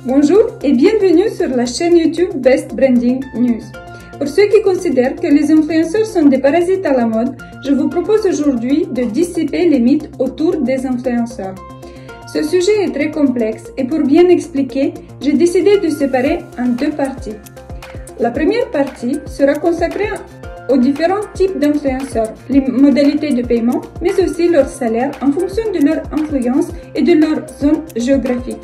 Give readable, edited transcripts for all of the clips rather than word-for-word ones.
Bonjour et bienvenue sur la chaîne YouTube Best Branding News. Pour ceux qui considèrent que les influenceurs sont des parasites à la mode, je vous propose aujourd'hui de dissiper les mythes autour des influenceurs. Ce sujet est très complexe et pour bien expliquer, j'ai décidé de séparer en deux parties. La première partie sera consacrée aux différents types d'influenceurs, les modalités de paiement, mais aussi leur salaire en fonction de leur influence et de leur zone géographique.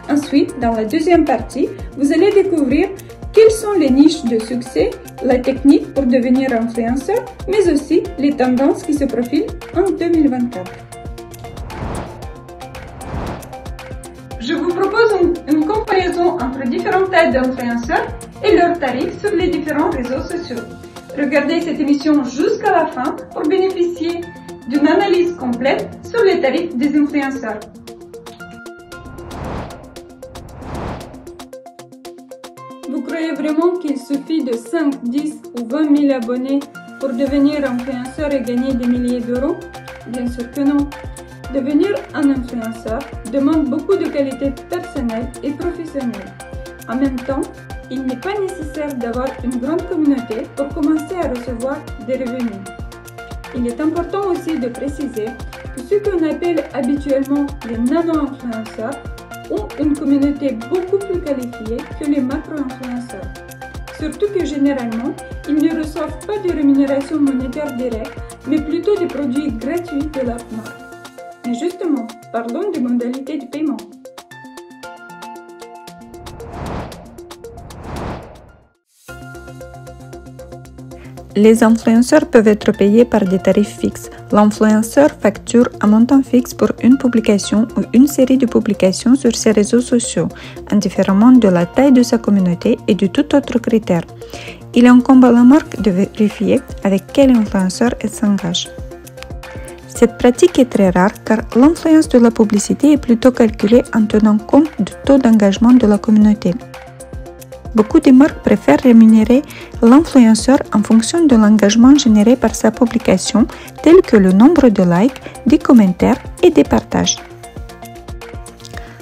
Ensuite, dans la deuxième partie, vous allez découvrir quelles sont les niches de succès, la technique pour devenir influenceur, mais aussi les tendances qui se profilent en 2024. Je vous propose une comparaison entre différentes tailles d'influenceurs et leurs tarifs sur les différents réseaux sociaux. Regardez cette émission jusqu'à la fin pour bénéficier d'une analyse complète sur les tarifs des influenceurs. Vous croyez vraiment qu'il suffit de 5, 10 ou 20 000 abonnés pour devenir influenceur et gagner des milliers d'euros? Bien sûr que non. Devenir un influenceur demande beaucoup de qualités personnelles et professionnelles. En même temps, il n'est pas nécessaire d'avoir une grande communauté pour commencer à recevoir des revenus. Il est important aussi de préciser que ceux qu'on appelle habituellement les nano-influenceurs ont une communauté beaucoup plus qualifiée que les macro-influenceurs. Surtout que généralement, ils ne reçoivent pas de rémunération monétaire directe, mais plutôt des produits gratuits de leur marque. Mais justement, parlons des modalités de paiement. Les influenceurs peuvent être payés par des tarifs fixes. L'influenceur facture un montant fixe pour une publication ou une série de publications sur ses réseaux sociaux, indifféremment de la taille de sa communauté et de tout autre critère. Il incombe à la marque de vérifier avec quel influenceur elle s'engage. Cette pratique est très rare car l'influence de la publicité est plutôt calculée en tenant compte du taux d'engagement de la communauté. Beaucoup de marques préfèrent rémunérer l'influenceur en fonction de l'engagement généré par sa publication, tel que le nombre de likes, des commentaires et des partages.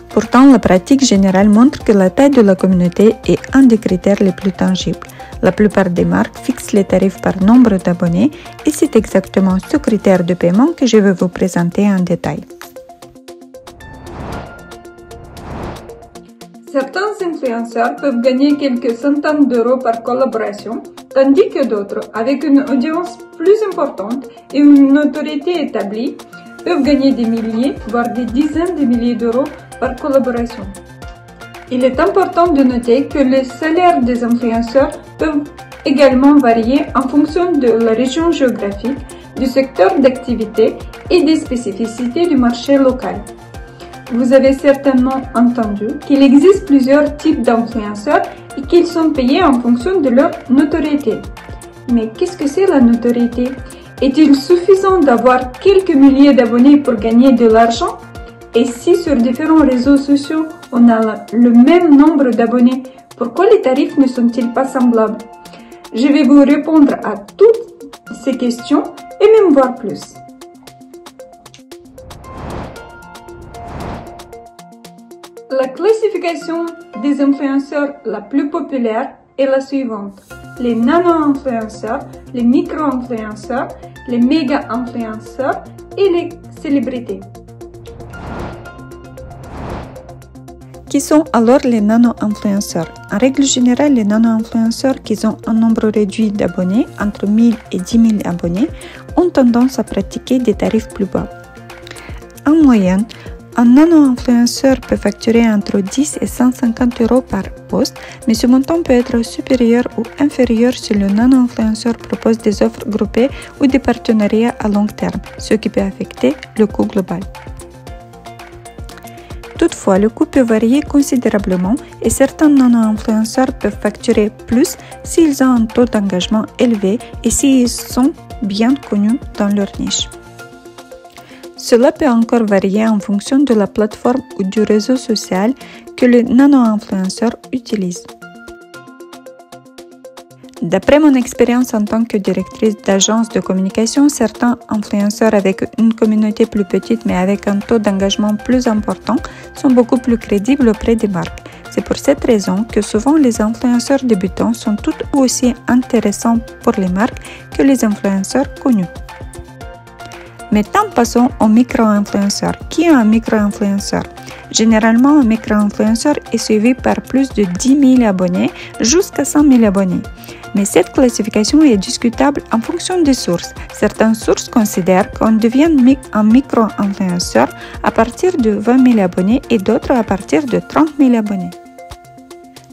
Pourtant, la pratique générale montre que la taille de la communauté est un des critères les plus tangibles. La plupart des marques fixent les tarifs par nombre d'abonnés et c'est exactement ce critère de paiement que je vais vous présenter en détail. Certains influenceurs peuvent gagner quelques centaines d'euros par collaboration, tandis que d'autres, avec une audience plus importante et une notoriété établie, peuvent gagner des milliers, voire des dizaines de milliers d'euros par collaboration. Il est important de noter que les salaires des influenceurs peuvent également varier en fonction de la région géographique, du secteur d'activité et des spécificités du marché local. Vous avez certainement entendu qu'il existe plusieurs types d'influenceurs et qu'ils sont payés en fonction de leur notoriété. Mais qu'est-ce que c'est la notoriété? Est-il suffisant d'avoir quelques milliers d'abonnés pour gagner de l'argent? Et si sur différents réseaux sociaux on a le même nombre d'abonnés, pourquoi les tarifs ne sont-ils pas semblables? Je vais vous répondre à toutes ces questions et même voir plus. La classification des influenceurs la plus populaire est la suivante. Les nano-influenceurs, les micro-influenceurs, les méga-influenceurs et les célébrités. Qui sont alors les nano-influenceurs? En règle générale, les nano-influenceurs qui ont un nombre réduit d'abonnés, entre 1000 et 10 000 abonnés, ont tendance à pratiquer des tarifs plus bas. En moyenne, un nano-influenceur peut facturer entre 10 et 150 euros par post, mais ce montant peut être supérieur ou inférieur si le nano-influenceur propose des offres groupées ou des partenariats à long terme, ce qui peut affecter le coût global. Toutefois, le coût peut varier considérablement et certains nano-influenceurs peuvent facturer plus s'ils ont un taux d'engagement élevé et s'ils sont bien connus dans leur niche. Cela peut encore varier en fonction de la plateforme ou du réseau social que le nano-influenceur utilise. D'après mon expérience en tant que directrice d'agence de communication, certains influenceurs avec une communauté plus petite mais avec un taux d'engagement plus important sont beaucoup plus crédibles auprès des marques. C'est pour cette raison que souvent les influenceurs débutants sont tout aussi intéressants pour les marques que les influenceurs connus. Maintenant, passons aux micro-influenceurs. Qui est un micro-influenceur? Généralement, un micro-influenceur est suivi par plus de 10 000 abonnés jusqu'à 100 000 abonnés. Mais cette classification est discutable en fonction des sources. Certaines sources considèrent qu'on devient un micro-influenceur à partir de 20 000 abonnés et d'autres à partir de 30 000 abonnés.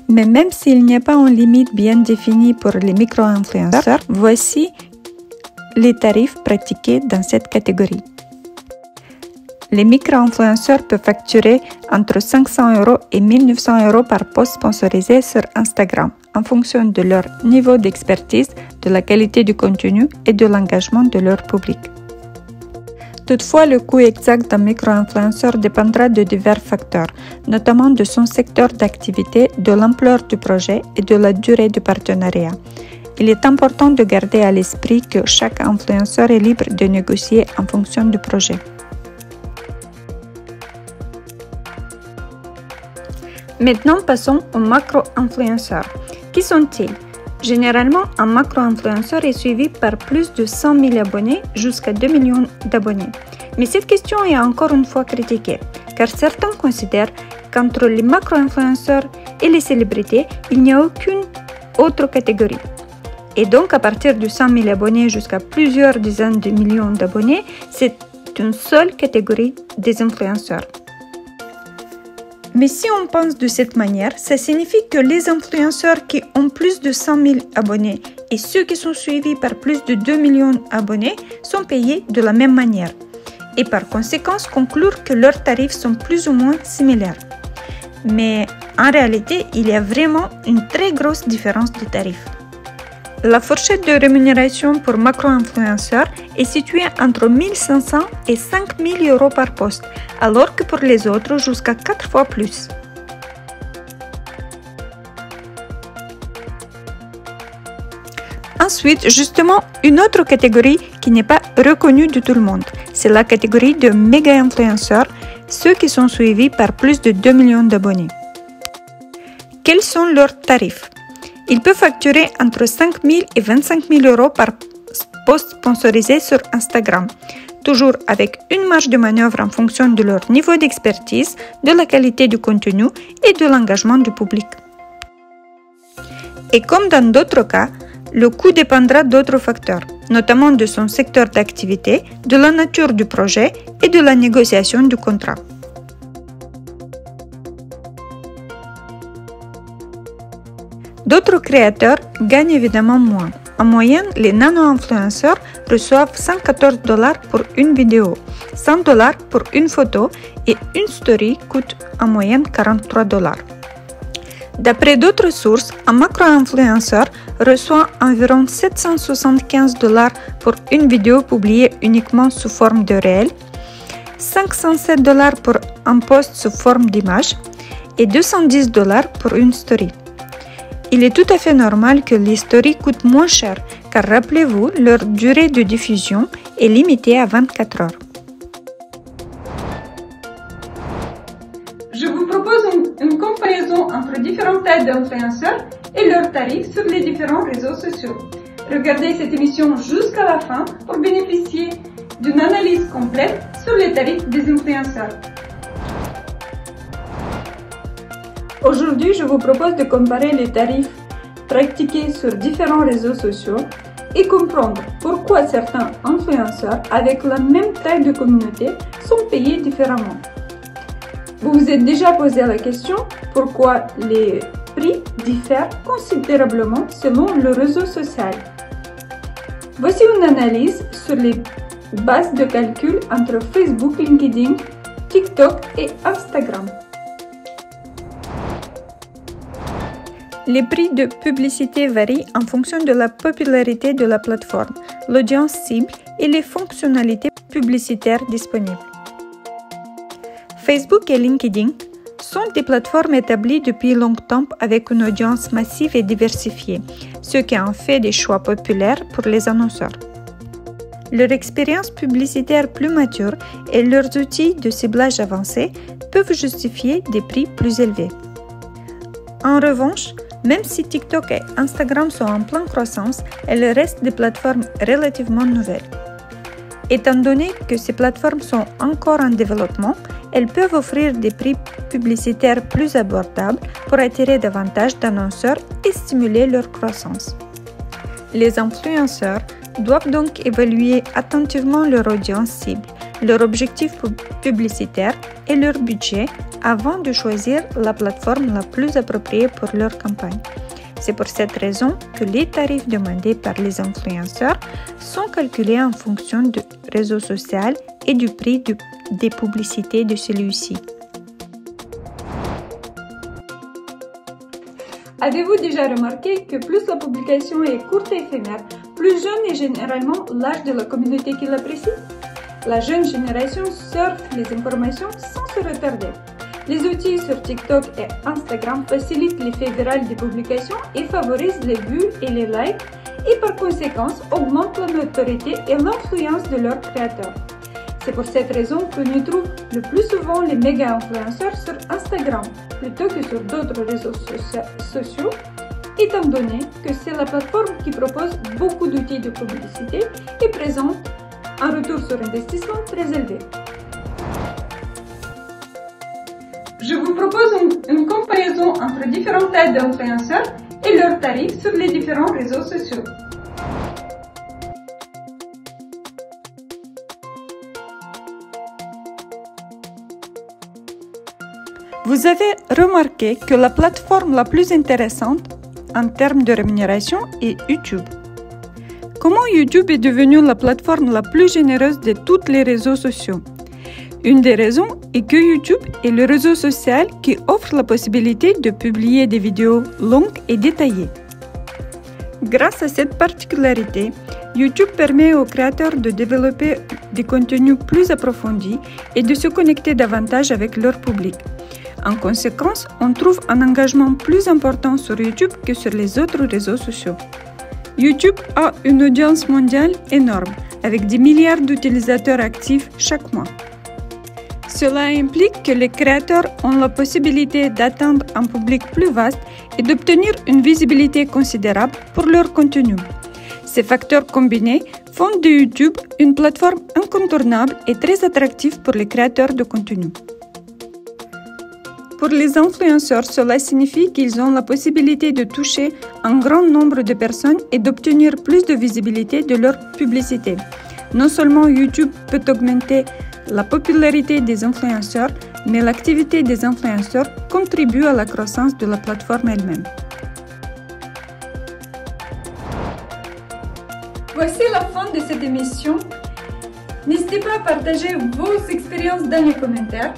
Mais même s'il n'y a pas une limite bien définie pour les micro-influenceurs, voici les tarifs pratiqués dans cette catégorie. Les micro-influenceurs peuvent facturer entre 500 € et 1 900 € par post sponsorisé sur Instagram, en fonction de leur niveau d'expertise, de la qualité du contenu et de l'engagement de leur public. Toutefois, le coût exact d'un micro-influenceur dépendra de divers facteurs, notamment de son secteur d'activité, de l'ampleur du projet et de la durée du partenariat. Il est important de garder à l'esprit que chaque influenceur est libre de négocier en fonction du projet. Maintenant, passons aux macro-influenceurs. Qui sont-ils? Généralement, un macro-influenceur est suivi par plus de 100 000 abonnés jusqu'à 2 millions d'abonnés. Mais cette question est encore une fois critiquée, car certains considèrent qu'entre les macro-influenceurs et les célébrités, il n'y a aucune autre catégorie. Et donc, à partir de 100 000 abonnés jusqu'à plusieurs dizaines de millions d'abonnés, c'est une seule catégorie des influenceurs. Mais si on pense de cette manière, ça signifie que les influenceurs qui ont plus de 100 000 abonnés et ceux qui sont suivis par plus de 2 millions d'abonnés sont payés de la même manière. Et par conséquent, conclure que leurs tarifs sont plus ou moins similaires. Mais en réalité, il y a vraiment une très grosse différence de tarifs. La fourchette de rémunération pour macro-influenceurs est située entre 1 500 et 5 000 € par poste, alors que pour les autres, jusqu'à 4 fois plus. Ensuite, justement, une autre catégorie qui n'est pas reconnue de tout le monde, c'est la catégorie de méga-influenceurs, ceux qui sont suivis par plus de 2 millions d'abonnés. Quels sont leurs tarifs? Ils peuvent facturer entre 5 000 et 25 000 € par post sponsorisé sur Instagram, toujours avec une marge de manœuvre en fonction de leur niveau d'expertise, de la qualité du contenu et de l'engagement du public. Et comme dans d'autres cas, le coût dépendra d'autres facteurs, notamment de son secteur d'activité, de la nature du projet et de la négociation du contrat. D'autres créateurs gagnent évidemment moins. En moyenne, les nano-influenceurs reçoivent 114 $ pour une vidéo, 100 $ pour une photo et une story coûte en moyenne 43 $. D'après d'autres sources, un macro-influenceur reçoit environ 775 $ pour une vidéo publiée uniquement sous forme de réel, 507 $ pour un post sous forme d'image et 210 $ pour une story. Il est tout à fait normal que les stories coûtent moins cher, car rappelez-vous, leur durée de diffusion est limitée à 24 heures. Je vous propose une comparaison entre différentes tailles d'influenceurs et leurs tarifs sur les différents réseaux sociaux. Regardez cette émission jusqu'à la fin pour bénéficier d'une analyse complète sur les tarifs des influenceurs. Aujourd'hui, je vous propose de comparer les tarifs pratiqués sur différents réseaux sociaux et comprendre pourquoi certains influenceurs avec la même taille de communauté sont payés différemment. Vous vous êtes déjà posé la question pourquoi les prix diffèrent considérablement selon le réseau social. Voici une analyse sur les bases de calcul entre Facebook, LinkedIn, TikTok et Instagram. Les prix de publicité varient en fonction de la popularité de la plateforme, l'audience cible et les fonctionnalités publicitaires disponibles. Facebook et LinkedIn sont des plateformes établies depuis longtemps avec une audience massive et diversifiée, ce qui en fait des choix populaires pour les annonceurs. Leur expérience publicitaire plus mature et leurs outils de ciblage avancés peuvent justifier des prix plus élevés. En revanche, même si TikTok et Instagram sont en pleine croissance, elles restent des plateformes relativement nouvelles. Étant donné que ces plateformes sont encore en développement, elles peuvent offrir des prix publicitaires plus abordables pour attirer davantage d'annonceurs et stimuler leur croissance. Les influenceurs doivent donc évaluer attentivement leur audience cible, leur objectif publicitaire et leur budget avant de choisir la plateforme la plus appropriée pour leur campagne. C'est pour cette raison que les tarifs demandés par les influenceurs sont calculés en fonction du réseau social et du prix des publicités de celui-ci. Avez-vous déjà remarqué que plus la publication est courte et éphémère, plus jeune est généralement l'âge de la communauté qui l'apprécie? La jeune génération surfe les informations sans se retarder. Les outils sur TikTok et Instagram facilitent l'effet viral des publications et favorisent les vues et les likes et par conséquent augmentent la notoriété et l'influence de leurs créateurs. C'est pour cette raison que nous trouvons le plus souvent les méga-influenceurs sur Instagram plutôt que sur d'autres réseaux sociaux, étant donné que c'est la plateforme qui propose beaucoup d'outils de publicité et présente un retour sur investissement très élevé. Je vous propose une comparaison entre différentes tailles d'influenceurs et leurs tarifs sur les différents réseaux sociaux. Vous avez remarqué que la plateforme la plus intéressante en termes de rémunération est YouTube. Comment YouTube est devenue la plateforme la plus généreuse de tous les réseaux sociaux? Une des raisons est que YouTube est le réseau social qui offre la possibilité de publier des vidéos longues et détaillées. Grâce à cette particularité, YouTube permet aux créateurs de développer des contenus plus approfondis et de se connecter davantage avec leur public. En conséquence, on trouve un engagement plus important sur YouTube que sur les autres réseaux sociaux. YouTube a une audience mondiale énorme, avec des milliards d'utilisateurs actifs chaque mois. Cela implique que les créateurs ont la possibilité d'atteindre un public plus vaste et d'obtenir une visibilité considérable pour leur contenu. Ces facteurs combinés font de YouTube une plateforme incontournable et très attractive pour les créateurs de contenu. Pour les influenceurs, cela signifie qu'ils ont la possibilité de toucher un grand nombre de personnes et d'obtenir plus de visibilité de leur publicité. Non seulement YouTube peut augmenter la popularité des influenceurs, mais l'activité des influenceurs contribue à la croissance de la plateforme elle-même. Voici la fin de cette émission. N'hésitez pas à partager vos expériences dans les commentaires.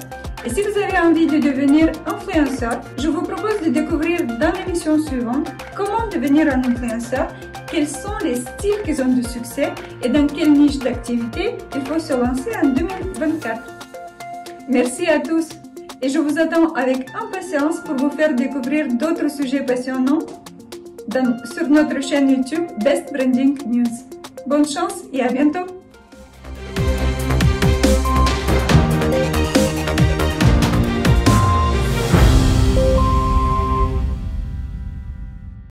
Et si vous avez envie de devenir influenceur, je vous propose de découvrir dans l'émission suivante comment devenir un influenceur, quels sont les styles qui ont du succès et dans quelle niche d'activité il faut se lancer en 2024. Merci à tous et je vous attends avec impatience pour vous faire découvrir d'autres sujets passionnants sur notre chaîne YouTube Best Branding News. Bonne chance et à bientôt!